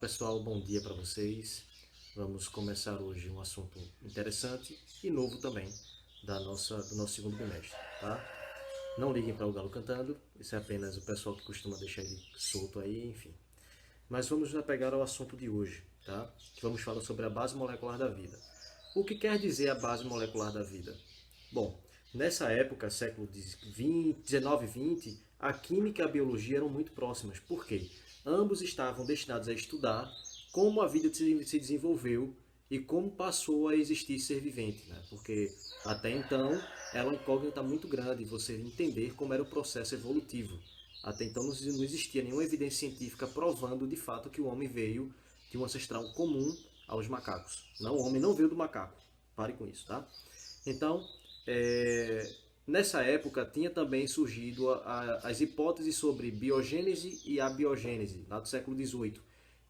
Pessoal, bom dia para vocês. Vamos começar hoje um assunto interessante e novo também do nosso segundo bimestre, tá? Não liguem para o galo cantando, isso é apenas o pessoal que costuma deixar ele solto aí, enfim. Mas vamos nos apegar ao assunto de hoje, tá? Que vamos falar sobre a base molecular da vida. O que quer dizer a base molecular da vida? Bom, nessa época, século XIX e XX, a química e a biologia eram muito próximas. Por quê? Ambos estavam destinados a estudar como a vida se desenvolveu e como passou a existir ser vivente, né? Porque até então era uma incógnita muito grande você entender como era o processo evolutivo. Até então não existia nenhuma evidência científica provando de fato que o homem veio de um ancestral comum aos macacos. Não, o homem não veio do macaco. Pare com isso, tá? Então, é, nessa época tinha também surgido as hipóteses sobre biogênese e abiogênese, lá do século XVIII.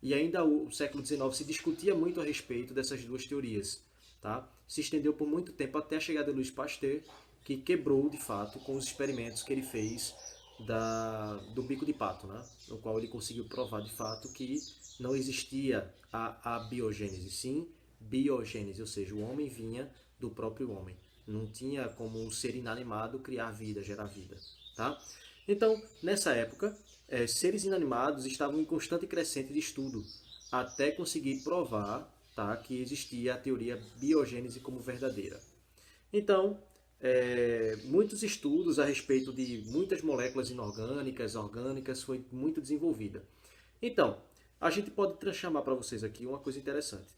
E ainda o século XIX se discutia muito a respeito dessas duas teorias. Tá? Se estendeu por muito tempo até a chegada de Louis Pasteur, que quebrou de fato com os experimentos que ele fez do bico de pato, né? No qual ele conseguiu provar de fato que não existia a biogênese, sim biogênese, ou seja, o homem vinha do próprio homem. Não tinha como um ser inanimado criar vida, gerar vida. Tá? Então, nessa época, seres inanimados estavam em constante crescente de estudo, até conseguir provar, tá, que existia a teoria biogênese como verdadeira. Então, muitos estudos a respeito de muitas moléculas inorgânicas, orgânicas, foi muito desenvolvida. Então, a gente pode chamar para vocês aqui uma coisa interessante.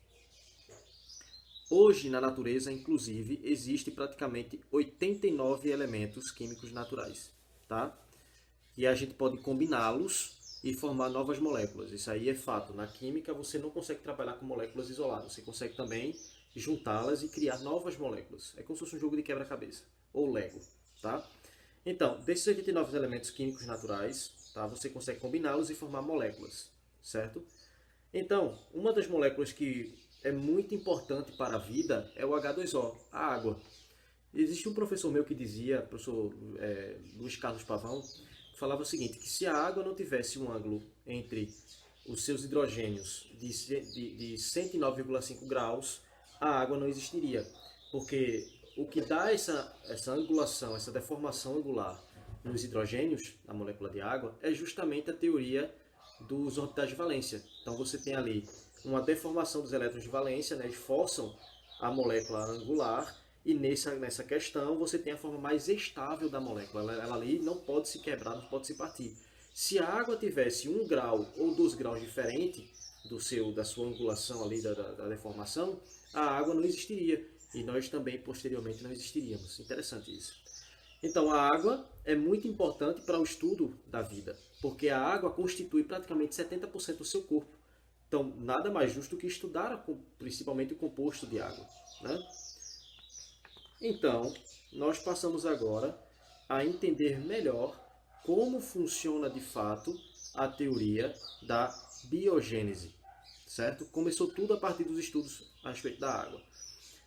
Hoje, na natureza, inclusive, existe praticamente 89 elementos químicos naturais, tá? E a gente pode combiná-los e formar novas moléculas. Isso aí é fato. Na química, você não consegue trabalhar com moléculas isoladas. Você consegue também juntá-las e criar novas moléculas. É como se fosse um jogo de quebra-cabeça, ou Lego, tá? Então, desses 89 elementos químicos naturais, tá, você consegue combiná-los e formar moléculas, certo? Então, uma das moléculas que é muito importante para a vida é o H2O, a água. Existe um professor meu que dizia, professor Luiz Carlos Pavão, que falava o seguinte, que se a água não tivesse um ângulo entre os seus hidrogênios de 109,5 graus, a água não existiria. Porque o que dá essa angulação, essa deformação angular nos hidrogênios, na molécula de água, é justamente a teoria dos orbitais de valência. Então você tem ali uma deformação dos elétrons de valência, né, eles forçam a molécula angular, e nessa questão você tem a forma mais estável da molécula. Ela ali não pode se quebrar, não pode se partir. Se a água tivesse 1 grau ou 2 graus diferente da sua angulação ali, da deformação, a água não existiria. E nós também, posteriormente, não existiríamos. Interessante isso. Então, a água é muito importante para o estudo da vida, porque a água constitui praticamente 70% do seu corpo. Então, nada mais justo que estudar principalmente o composto de água, né? Então, nós passamos agora a entender melhor como funciona de fato a teoria da biogênese, certo? Começou tudo a partir dos estudos a respeito da água.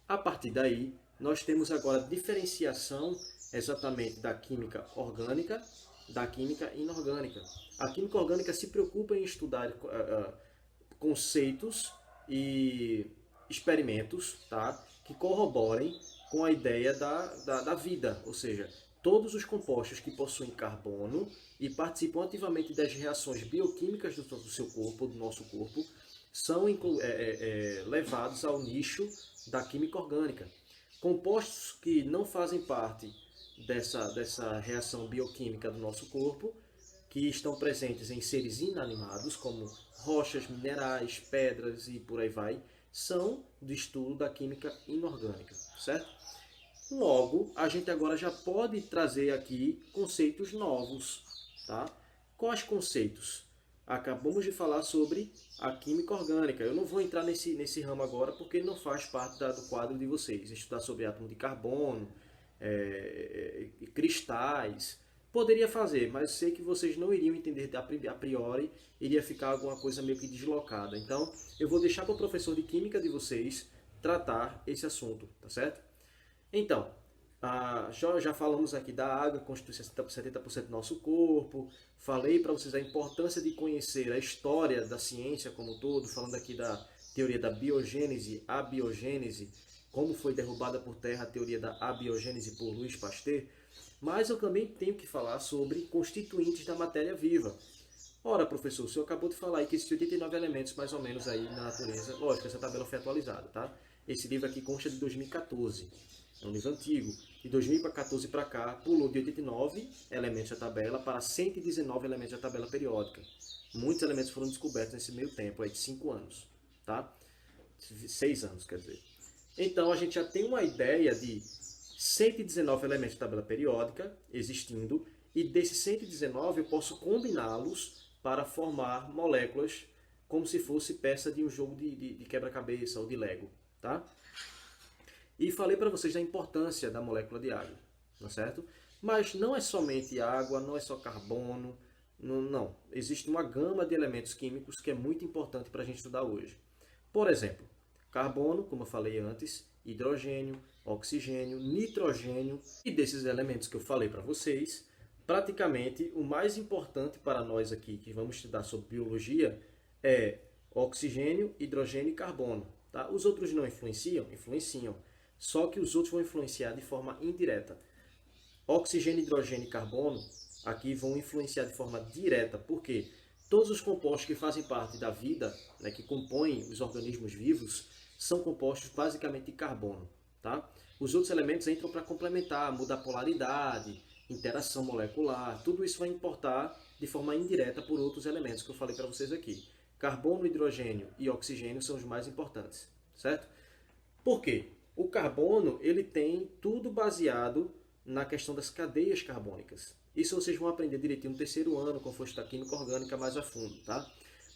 A partir daí, nós temos agora a diferenciação exatamente da química orgânica da química inorgânica. A química orgânica se preocupa em estudar conceitos e experimentos, tá, que corroborem com a ideia da vida, ou seja, todos os compostos que possuem carbono e participam ativamente das reações bioquímicas do seu corpo, do nosso corpo, são levados ao nicho da química orgânica. Compostos que não fazem parte dessa reação bioquímica do nosso corpo, que estão presentes em seres inanimados, como rochas, minerais, pedras e por aí vai, são do estudo da química inorgânica, certo? Logo, a gente agora já pode trazer aqui conceitos novos, tá? Quais conceitos? Acabamos de falar sobre a química orgânica. Eu não vou entrar nesse ramo agora porque ele não faz parte do quadro de vocês. Estudar sobre átomo de carbono, cristais. Poderia fazer, mas sei que vocês não iriam entender a priori, iria ficar alguma coisa meio que deslocada. Então, eu vou deixar para o professor de química de vocês tratar esse assunto, tá certo? Então, Já falamos aqui da água, que constitui 70% do nosso corpo. Falei para vocês a importância de conhecer a história da ciência como um todo, falando aqui da teoria da biogênese, abiogênese, como foi derrubada por terra a teoria da abiogênese por Louis Pasteur. Mas eu também tenho que falar sobre constituintes da matéria viva. Ora, professor, o senhor acabou de falar aí que existem 89 elementos mais ou menos aí na natureza. Lógico, essa tabela foi atualizada, tá? Esse livro aqui consta de 2014. É um livro antigo. De 2014 para cá, pulou de 89 elementos da tabela para 119 elementos da tabela periódica. Muitos elementos foram descobertos nesse meio tempo, aí de 5 anos, tá? 6 anos, quer dizer. Então, a gente já tem uma ideia de 119 elementos da tabela periódica existindo, e desses 119 eu posso combiná-los para formar moléculas como se fosse peça de um jogo de quebra-cabeça ou de Lego, tá? E falei para vocês da importância da molécula de água, tá certo? Mas não é somente água, não é só carbono, não. Existe uma gama de elementos químicos que é muito importante para a gente estudar hoje. Por exemplo, carbono, como eu falei antes, hidrogênio, oxigênio, nitrogênio, e desses elementos que eu falei para vocês, praticamente o mais importante para nós aqui que vamos estudar sobre biologia é oxigênio, hidrogênio e carbono. Tá? Os outros não influenciam? Influenciam. Só que os outros vão influenciar de forma indireta. Oxigênio, hidrogênio e carbono aqui vão influenciar de forma direta, porque todos os compostos que fazem parte da vida, né, que compõem os organismos vivos, são compostos basicamente de carbono. Tá? Os outros elementos entram para complementar, mudar a polaridade, interação molecular, tudo isso vai importar de forma indireta por outros elementos que eu falei para vocês aqui. Carbono, hidrogênio e oxigênio são os mais importantes, certo? Por quê? O carbono ele tem tudo baseado na questão das cadeias carbônicas. Isso vocês vão aprender direitinho no terceiro ano, quando for estudar química orgânica mais a fundo, tá?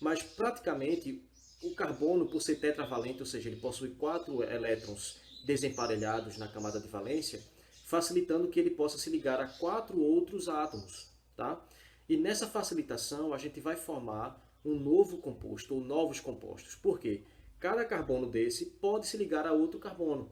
Mas praticamente o carbono, por ser tetravalente, ou seja, ele possui 4 elétrons desemparelhados na camada de valência, facilitando que ele possa se ligar a 4 outros átomos, tá? E nessa facilitação a gente vai formar um novo composto ou novos compostos. Por quê? Cada carbono desse pode se ligar a outro carbono,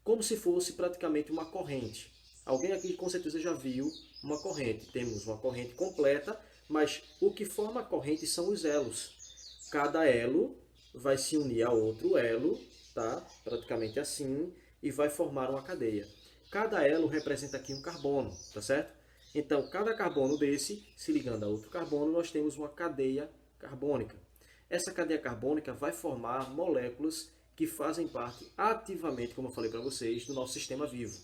como se fosse praticamente uma corrente. Alguém aqui com certeza já viu uma corrente. Temos uma corrente completa, mas o que forma a corrente são os elos. Cada elo vai se unir a outro elo, tá? Praticamente assim, e vai formar uma cadeia. Cada elo representa aqui um carbono, tá certo? Então, cada carbono desse, se ligando a outro carbono, nós temos uma cadeia carbônica. Essa cadeia carbônica vai formar moléculas que fazem parte ativamente, como eu falei para vocês, do nosso sistema vivo.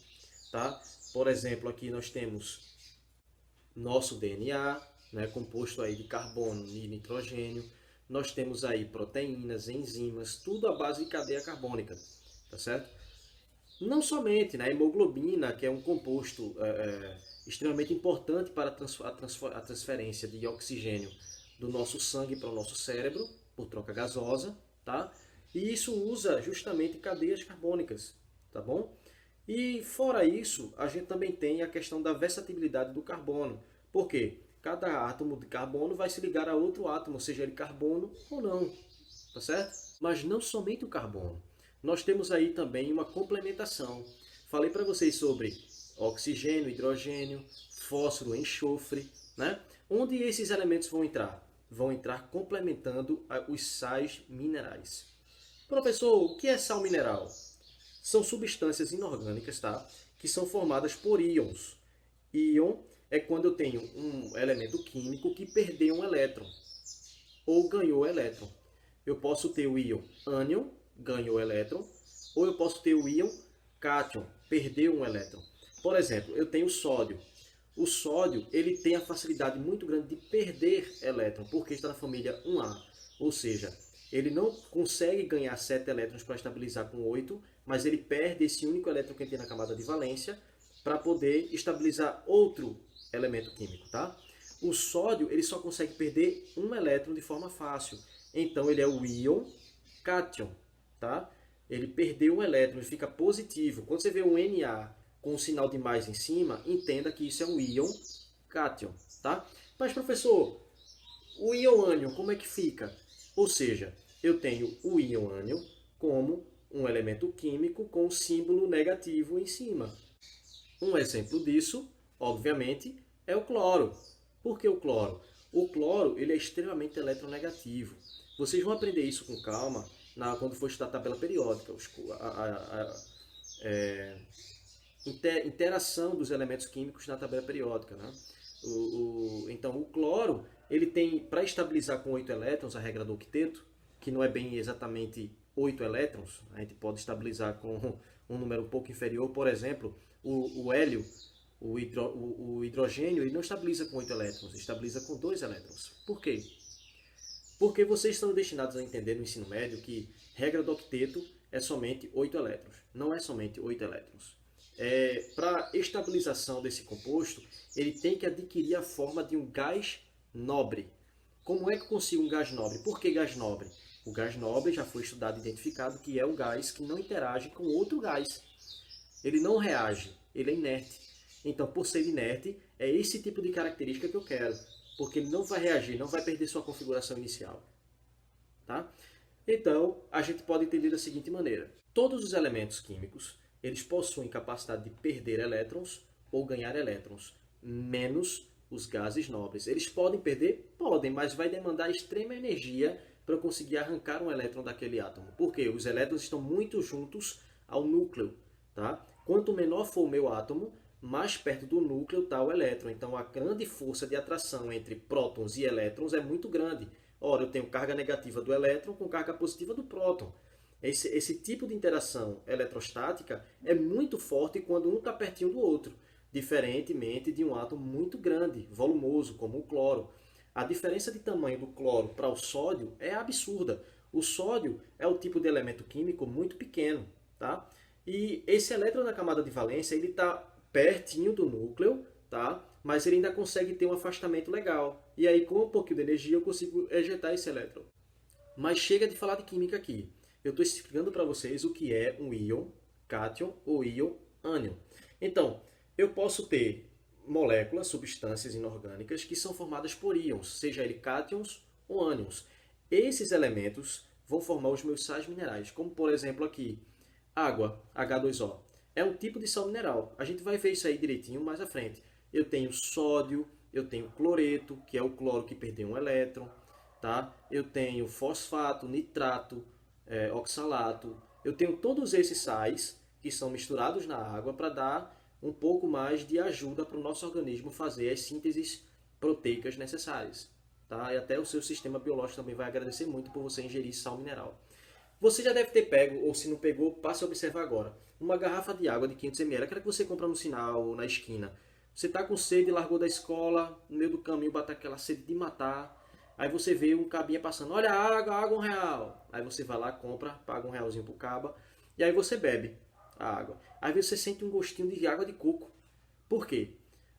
Tá? Por exemplo, aqui nós temos nosso DNA, né, composto aí de carbono e nitrogênio. Nós temos aí proteínas, enzimas, tudo à base de cadeia carbônica. Tá certo? Não somente, né, a hemoglobina, que é um composto extremamente importante para a transferência de oxigênio do nosso sangue para o nosso cérebro, por troca gasosa, tá? E isso usa justamente cadeias carbônicas, tá bom? E fora isso, a gente também tem a questão da versatilidade do carbono. Por quê? Cada átomo de carbono vai se ligar a outro átomo, seja ele carbono ou não, tá certo? Mas não somente o carbono. Nós temos aí também uma complementação. Falei para vocês sobre oxigênio, hidrogênio, fósforo, enxofre, né? Onde esses elementos vão entrar? Vão entrar complementando os sais minerais. Professor, o que é sal mineral? São substâncias inorgânicas, tá? Que são formadas por íons. Íon é quando eu tenho um elemento químico que perdeu um elétron ou ganhou elétron. Eu posso ter o íon ânion, ganhou elétron, ou eu posso ter o íon cátion, perdeu um elétron. Por exemplo, eu tenho o sódio. O sódio ele tem a facilidade muito grande de perder elétron, porque está na família 1A. Ou seja, ele não consegue ganhar 7 elétrons para estabilizar com 8, mas ele perde esse único elétron que ele tem na camada de valência para poder estabilizar outro elemento químico. Tá? O sódio ele só consegue perder um elétron de forma fácil. Então ele é o íon cátion. Tá? Ele perdeu um elétron, ele fica positivo. Quando você vê um Na com um sinal de mais em cima, entenda que isso é um íon cátion, tá? Mas, professor, o íon ânion, como é que fica? Ou seja, eu tenho o íon ânion como um elemento químico com símbolo negativo em cima. Um exemplo disso, obviamente, é o cloro. Por que o cloro? O cloro ele é extremamente eletronegativo. Vocês vão aprender isso com calma quando for estudar a tabela periódica. É, interação dos elementos químicos na tabela periódica. Né? Então, o cloro ele tem, para estabilizar com 8 elétrons, a regra do octeto, que não é bem exatamente 8 elétrons, a gente pode estabilizar com um número um pouco inferior. Por exemplo, o hélio, o hidrogênio, ele não estabiliza com 8 elétrons, estabiliza com 2 elétrons. Por quê? Porque vocês estão destinados a entender no ensino médio que regra do octeto é somente 8 elétrons, não é somente 8 elétrons. Para estabilização desse composto, ele tem que adquirir a forma de um gás nobre. Como é que eu consigo um gás nobre? Por que gás nobre? O gás nobre já foi estudado e identificado que é o gás que não interage com outro gás. Ele não reage, ele é inerte. Então, por ser inerte, é esse tipo de característica que eu quero. Porque ele não vai reagir, não vai perder sua configuração inicial. Tá? Então, a gente pode entender da seguinte maneira. Todos os elementos químicos, eles possuem capacidade de perder elétrons ou ganhar elétrons, menos os gases nobres. Eles podem perder? Podem, mas vai demandar extrema energia para conseguir arrancar um elétron daquele átomo. Por quê? Os elétrons estão muito juntos ao núcleo. Tá? Quanto menor for o meu átomo, mais perto do núcleo está o elétron. Então, a grande força de atração entre prótons e elétrons é muito grande. Ora, eu tenho carga negativa do elétron com carga positiva do próton. Esse tipo de interação eletrostática é muito forte quando um está pertinho do outro, diferentemente de um átomo muito grande, volumoso, como o cloro. A diferença de tamanho do cloro para o sódio é absurda. O sódio é o tipo de elemento químico muito pequeno. Tá? E esse elétron na camada de valência ele está pertinho do núcleo, tá? Mas ele ainda consegue ter um afastamento legal. E aí, com um pouquinho de energia, eu consigo ejetar esse elétron. Mas chega de falar de química aqui. Eu estou explicando para vocês o que é um íon cátion ou íon ânion. Então, eu posso ter moléculas, substâncias inorgânicas que são formadas por íons, seja ele cátions ou ânions. Esses elementos vão formar os meus sais minerais, como por exemplo aqui, água, H2O. É um tipo de sal mineral. A gente vai ver isso aí direitinho mais à frente. Eu tenho sódio, eu tenho cloreto, que é o cloro que perdeu um elétron. Tá? Eu tenho fosfato, nitrato, oxalato. Eu tenho todos esses sais que são misturados na água para dar um pouco mais de ajuda para o nosso organismo fazer as sínteses proteicas necessárias. Tá? E até o seu sistema biológico também vai agradecer muito por você ingerir sal mineral. Você já deve ter pego, ou se não pegou, passe a observar agora. Uma garrafa de água de 500 ml, aquela que você compra no sinal ou na esquina. Você está com sede, largou da escola, no meio do caminho bate aquela sede de matar. Aí você vê um cabinha passando, olha a água R$1. Aí você vai lá, compra, paga R$1 pro caba, e aí você bebe a água. Aí você sente um gostinho de água de coco. Por quê?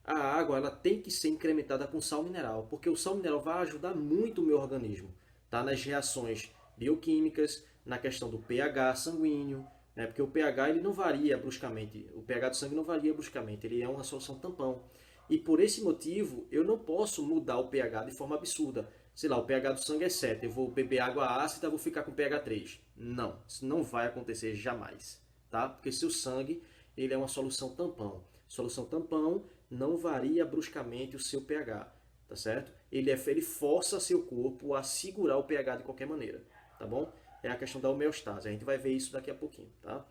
A água ela tem que ser incrementada com sal mineral, porque o sal mineral vai ajudar muito o meu organismo, tá? Nas reações bioquímicas, na questão do pH sanguíneo, né? Porque o pH ele não varia bruscamente, o pH do sangue não varia bruscamente, ele é uma solução tampão. E por esse motivo, eu não posso mudar o pH de forma absurda. Sei lá, o pH do sangue é 7, eu vou beber água ácida, vou ficar com pH 3. Não, isso não vai acontecer jamais, tá? Porque se o sangue ele é uma solução tampão. Solução tampão não varia bruscamente o seu pH, tá certo? Ele força seu corpo a segurar o pH de qualquer maneira, tá bom? É a questão da homeostase. A gente vai ver isso daqui a pouquinho, tá?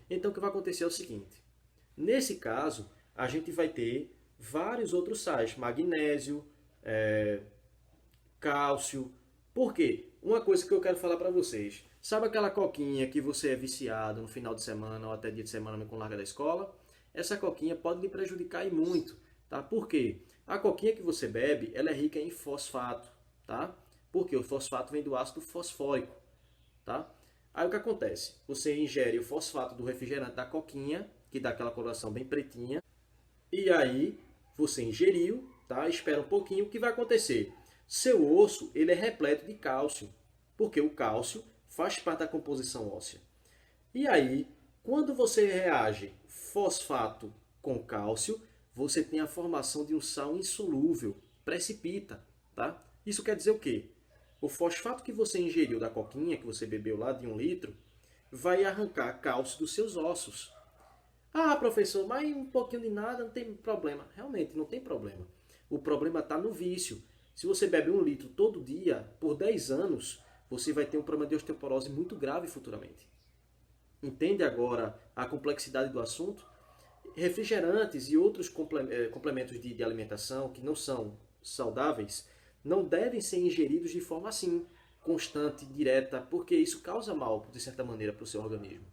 Então, o que vai acontecer é o seguinte. Nesse caso, a gente vai ter vários outros sais. Magnésio, cálcio. Por quê? Uma coisa que eu quero falar para vocês. Sabe aquela coquinha que você é viciado no final de semana ou até dia de semana com larga da escola? Essa coquinha pode lhe prejudicar e muito, tá? Por quê? A coquinha que você bebe, ela é rica em fosfato, tá? Porque o fosfato vem do ácido fosfórico, tá? Aí o que acontece? Você ingere o fosfato do refrigerante da coquinha, que dá aquela coloração bem pretinha, e aí você ingeriu, tá? Espera um pouquinho, o que vai acontecer? Seu osso ele é repleto de cálcio, porque o cálcio faz parte da composição óssea. E aí, quando você reage fosfato com cálcio, você tem a formação de um sal insolúvel, precipita, tá? Isso quer dizer o quê? O fosfato que você ingeriu da coquinha, que você bebeu lá de 1 litro, vai arrancar cálcio dos seus ossos. Ah, professor, mas um pouquinho de nada não tem problema. Realmente, não tem problema. O problema está no vício. Se você bebe 1 litro todo dia, por 10 anos, você vai ter um problema de osteoporose muito grave futuramente. Entende agora a complexidade do assunto? Refrigerantes e outros complementos de alimentação que não são saudáveis não devem ser ingeridos de forma assim, constante, direta, porque isso causa mal, de certa maneira, para o seu organismo.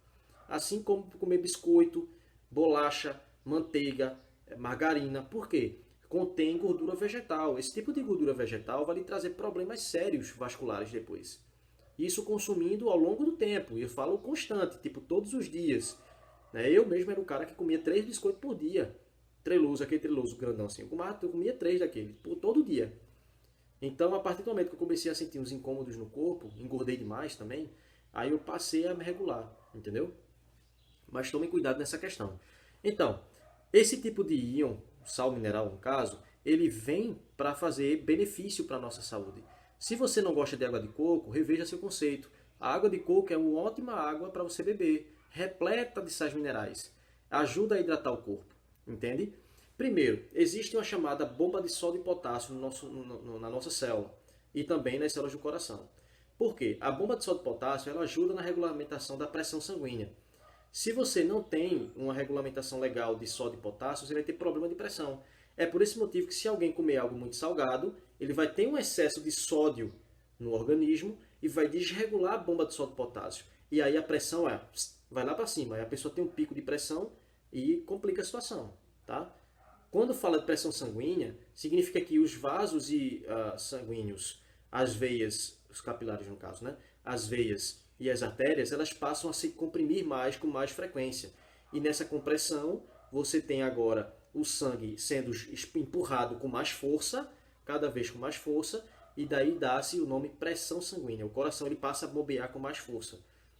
Assim como comer biscoito, bolacha, manteiga, margarina. Por quê? Contém gordura vegetal. Esse tipo de gordura vegetal vai lhe trazer problemas sérios vasculares depois. Isso consumindo ao longo do tempo. E eu falo constante, tipo todos os dias. Eu mesmo era o cara que comia 3 biscoitos por dia. Treloso, aquele treloso grandão assim. Eu comia 3 daquele, todo dia. Então, a partir do momento que eu comecei a sentir uns incômodos no corpo, engordei demais também, aí eu passei a me regular, entendeu? Mas tomem cuidado nessa questão. Então, esse tipo de íon, sal mineral no caso, ele vem para fazer benefício para a nossa saúde. Se você não gosta de água de coco, reveja seu conceito. A água de coco é uma ótima água para você beber, repleta de sais minerais. Ajuda a hidratar o corpo, entende? Primeiro, existe uma chamada bomba de sódio e potássio na nossa célula e também nas células do coração. Por quê? A bomba de sódio e potássio ela ajuda na regulamentação da pressão sanguínea. Se você não tem uma regulamentação legal de sódio e potássio, você vai ter problema de pressão. É por esse motivo que se alguém comer algo muito salgado, ele vai ter um excesso de sódio no organismo e vai desregular a bomba de sódio e potássio. E aí a pressão vai lá para cima. Aí a pessoa tem um pico de pressão e complica a situação. Tá? Quando fala de pressão sanguínea, significa que os vasos sanguíneos, as veias, os capilares no caso, né? As veias e as artérias, elas passam a se comprimir mais com mais frequência. E nessa compressão, você tem agora o sangue sendo empurrado com mais força, cada vez com mais força, e daí dá-se o nome pressão sanguínea. O coração ele passa a bombear com mais força.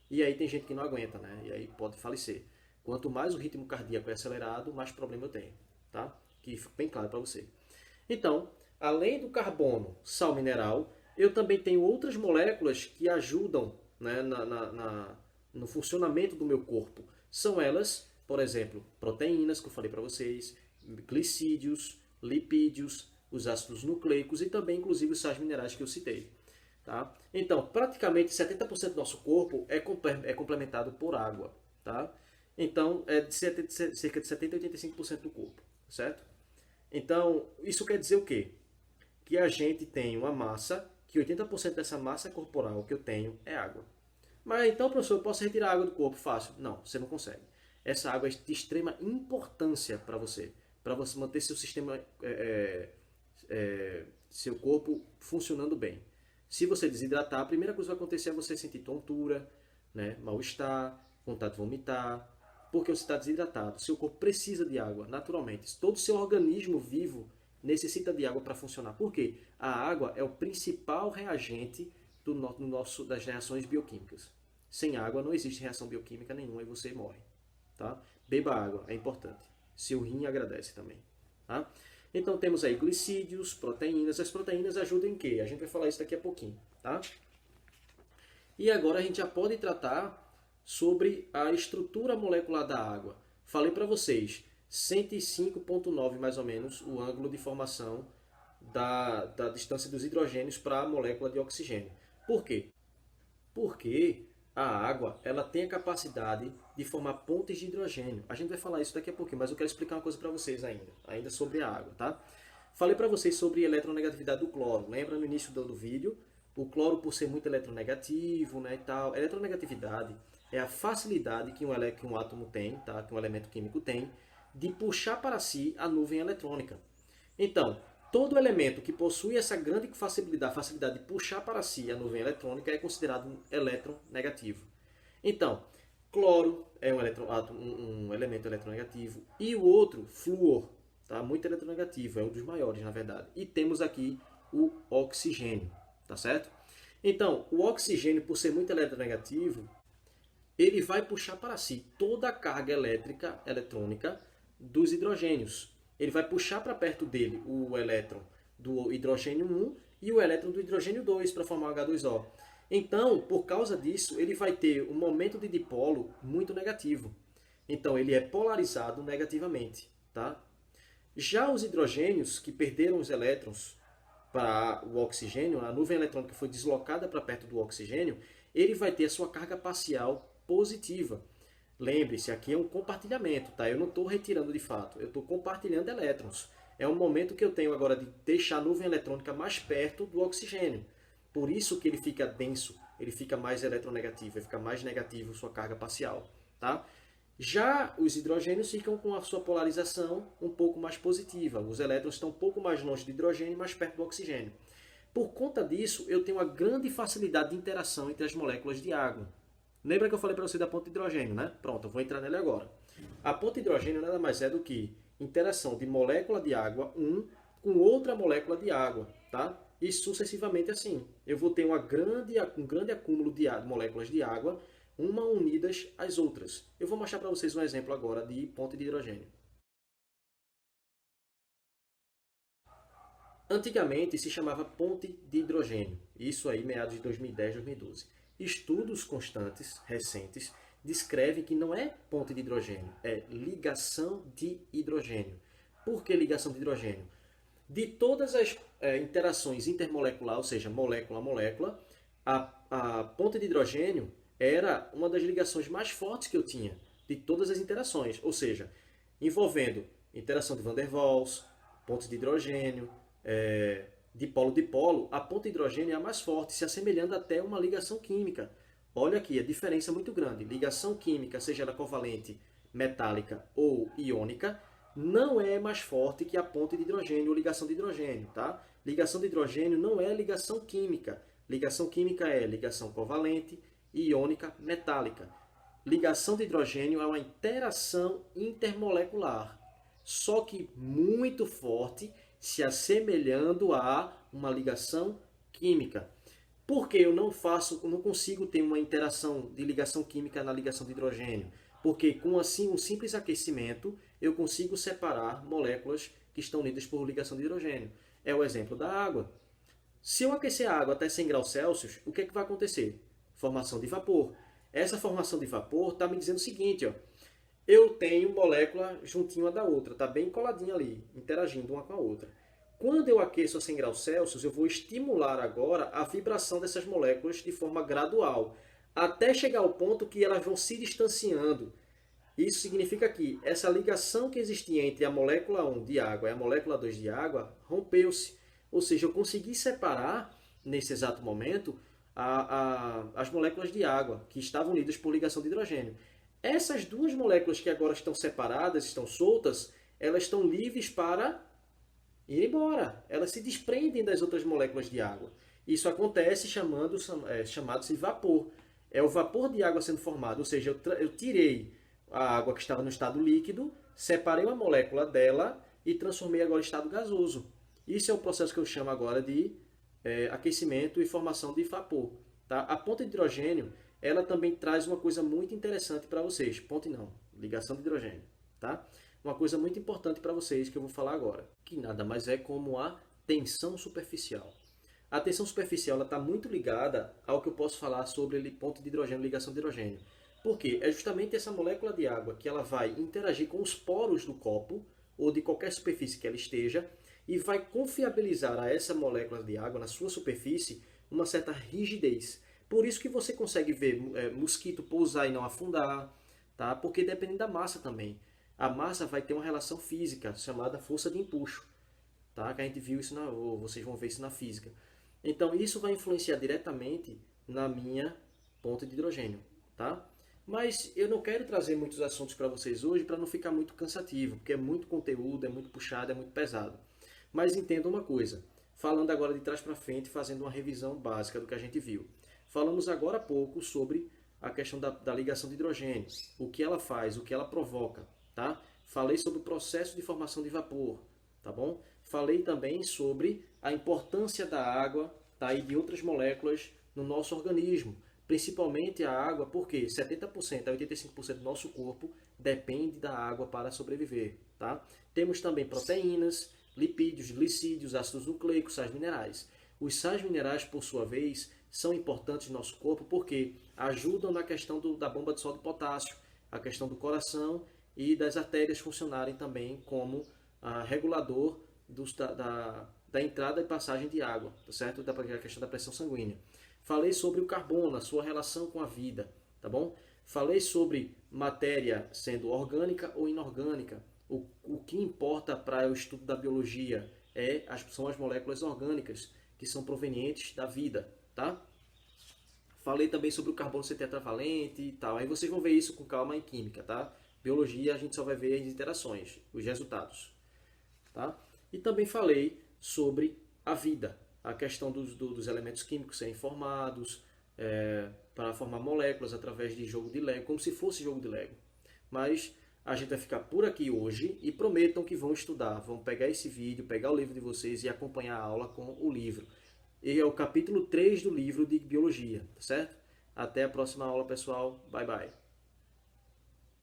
E aí tem gente que não aguenta, né? E aí pode falecer. Quanto mais o ritmo cardíaco é acelerado, mais problema eu tenho, tá? Que fica bem claro para você. Então, além do carbono, sal mineral, eu também tenho outras moléculas que ajudam, né, no funcionamento do meu corpo. São elas, por exemplo, proteínas, que eu falei para vocês, glicídios, lipídios, os ácidos nucleicos e também, inclusive, os sais minerais que eu citei. Tá? Então, praticamente 70% do nosso corpo é complementado por água. Tá? Então, é de cerca de 70% a 85% do corpo. Certo? Então, isso quer dizer o quê? Que a gente tem uma massa, que 80% dessa massa corporal que eu tenho é água. Mas então, professor, eu posso retirar a água do corpo fácil? Não, você não consegue. Essa água é de extrema importância para você manter seu sistema, seu corpo funcionando bem. Se você desidratar, a primeira coisa que vai acontecer é você sentir tontura, né, mal-estar, vontade de vomitar, porque você está desidratado. Seu corpo precisa de água, naturalmente. Todo o seu organismo vivo necessita de água para funcionar. Por quê? A água é o principal reagente das reações bioquímicas. Sem água não existe reação bioquímica nenhuma e você morre. Tá? Beba água, é importante. Seu rim agradece também. Tá? Então temos aí glicídios, proteínas. As proteínas ajudam em quê? A gente vai falar isso daqui a pouquinho. Tá? E agora a gente já pode tratar sobre a estrutura molecular da água. Falei para vocês, 105,9 mais ou menos o ângulo de formação da distância dos hidrogênios para a molécula de oxigênio. Por quê? Porque a água ela tem a capacidade de formar pontes de hidrogênio. A gente vai falar isso daqui a pouquinho, mas eu quero explicar uma coisa para vocês ainda sobre a água. Tá? Falei para vocês sobre a eletronegatividade do cloro. Lembra no início do vídeo? O cloro, por ser muito eletronegativo, né, e tal. A eletronegatividade é a facilidade que um átomo tem, tá? Que um elemento químico tem, de puxar para si a nuvem eletrônica. Então, todo elemento que possui essa grande facilidade de puxar para si a nuvem eletrônica é considerado um elétron negativo. Então, cloro é um elemento eletronegativo e o outro, flúor, tá? Muito eletronegativo, é um dos maiores, na verdade. E temos aqui o oxigênio, tá certo? Então, o oxigênio, por ser muito eletronegativo, ele vai puxar para si toda a carga eletrônica dos hidrogênios. Ele vai puxar para perto dele o elétron do hidrogênio 1 e o elétron do hidrogênio 2 para formar o H2O. Então, por causa disso, ele vai ter um momento de dipolo muito negativo. Então, ele é polarizado negativamente, tá? Já os hidrogênios que perderam os elétrons para o oxigênio, a nuvem eletrônica foi deslocada para perto do oxigênio, ele vai ter a sua carga parcial positiva. Lembre-se, aqui é um compartilhamento, tá? Eu não estou retirando de fato, eu estou compartilhando elétrons. É um momento que eu tenho agora de deixar a nuvem eletrônica mais perto do oxigênio. Por isso que ele fica denso, ele fica mais eletronegativo, ele fica mais negativo sua carga parcial, tá? Já os hidrogênios ficam com a sua polarização um pouco mais positiva. Os elétrons estão um pouco mais longe do hidrogênio e mais perto do oxigênio. Por conta disso, eu tenho uma grande facilidade de interação entre as moléculas de água. Lembra que eu falei para você da ponte de hidrogênio, né? Pronto, eu vou entrar nele agora. A ponte de hidrogênio nada mais é do que interação de molécula de água, com outra molécula de água, tá? E sucessivamente assim. Eu vou ter um grande acúmulo de moléculas de água, uma unidas às outras. Eu vou mostrar para vocês um exemplo agora de ponte de hidrogênio. Antigamente se chamava ponte de hidrogênio, isso aí meados de 2010, 2012. Estudos constantes, recentes, descrevem que não é ponte de hidrogênio, é ligação de hidrogênio. Por que ligação de hidrogênio? De todas as interações intermoleculares, ou seja, molécula a molécula, a ponte de hidrogênio era uma das ligações mais fortes que eu tinha de todas as interações, ou seja, envolvendo interação de Van der Waals, pontes de hidrogênio, dipolo-dipolo, a ponte de hidrogênio é a mais forte, se assemelhando até a uma ligação química. Olha aqui, a diferença é muito grande. Ligação química, seja ela covalente, metálica ou iônica, não é mais forte que a ponte de hidrogênio ou ligação de hidrogênio, tá? Ligação de hidrogênio não é ligação química. Ligação química é ligação covalente, iônica, metálica. Ligação de hidrogênio é uma interação intermolecular, só que muito forte, se assemelhando a uma ligação química. Por que eu não consigo ter uma interação de ligação química na ligação de hidrogênio? Porque com assim um simples aquecimento eu consigo separar moléculas que estão unidas por ligação de hidrogênio. É o exemplo da água. Se eu aquecer a água até 100 graus Celsius, o que é que vai acontecer? Formação de vapor. Essa formação de vapor está me dizendo o seguinte, ó, eu tenho molécula juntinha uma da outra, está bem coladinha ali, interagindo uma com a outra. Quando eu aqueço a 100 graus Celsius, eu vou estimular agora a vibração dessas moléculas de forma gradual, até chegar ao ponto que elas vão se distanciando. Isso significa que essa ligação que existia entre a molécula 1 de água e a molécula 2 de água rompeu-se. Ou seja, eu consegui separar, nesse exato momento, as moléculas de água, que estavam unidas por ligação de hidrogênio. Essas duas moléculas que agora estão separadas, estão soltas, elas estão livres para ir embora. Elas se desprendem das outras moléculas de água. Isso acontece chamado-se vapor. É o vapor de água sendo formado, ou seja, eu tirei a água que estava no estado líquido, separei uma molécula dela e transformei agora em estado gasoso. Isso é o processo que eu chamo agora de aquecimento e formação de vapor. Tá? A ponte de hidrogênio, ela também traz uma coisa muito interessante para vocês. Ponte não, ligação de hidrogênio. Tá? Uma coisa muito importante para vocês que eu vou falar agora, que nada mais é como a tensão superficial. A tensão superficial está muito ligada ao que eu posso falar sobre ponte de hidrogênio, ligação de hidrogênio. Por quê? É justamente essa molécula de água que ela vai interagir com os poros do copo ou de qualquer superfície que ela esteja e vai confiabilizar a essa molécula de água na sua superfície uma certa rigidez. Por isso que você consegue ver mosquito pousar e não afundar, tá? Porque depende da massa também. A massa vai ter uma relação física chamada força de empuxo, tá? Que a gente viu isso, ou vocês vão ver isso na física. Então isso vai influenciar diretamente na minha ponte de hidrogênio, tá? Mas eu não quero trazer muitos assuntos para vocês hoje para não ficar muito cansativo, porque é muito conteúdo, é muito puxado, é muito pesado. Mas entenda uma coisa, falando agora de trás para frente, fazendo uma revisão básica do que a gente viu. Falamos agora há pouco sobre a questão da ligação de hidrogênio, o que ela faz, o que ela provoca, tá? Falei sobre o processo de formação de vapor, tá bom? Falei também sobre a importância da água, tá? E de outras moléculas no nosso organismo, principalmente a água, porque 70% a 85% do nosso corpo depende da água para sobreviver, tá? Temos também proteínas, lipídios, glicídios, ácidos nucleicos, sais minerais. Os sais minerais, por sua vez, são importantes no nosso corpo porque ajudam na questão da bomba de sódio e potássio, a questão do coração e das artérias funcionarem também como regulador da entrada e passagem de água, tá certo? Da questão da pressão sanguínea. Falei sobre o carbono, a sua relação com a vida, tá bom? Falei sobre matéria sendo orgânica ou inorgânica. O que importa para o estudo da biologia são as moléculas orgânicas que são provenientes da vida, tá? Falei também sobre o carbono ser tetravalente e tal. Aí vocês vão ver isso com calma em química, tá? Biologia a gente só vai ver as interações, os resultados, tá? E também falei sobre a vida, a questão dos elementos químicos serem formados, para formar moléculas através de jogo de Lego, como se fosse jogo de Lego. Mas a gente vai ficar por aqui hoje e prometam que vão estudar, vão pegar esse vídeo, pegar o livro de vocês e acompanhar a aula com o livro. E é o capítulo 3 do livro de Biologia, tá certo? Até a próxima aula, pessoal. Bye, bye.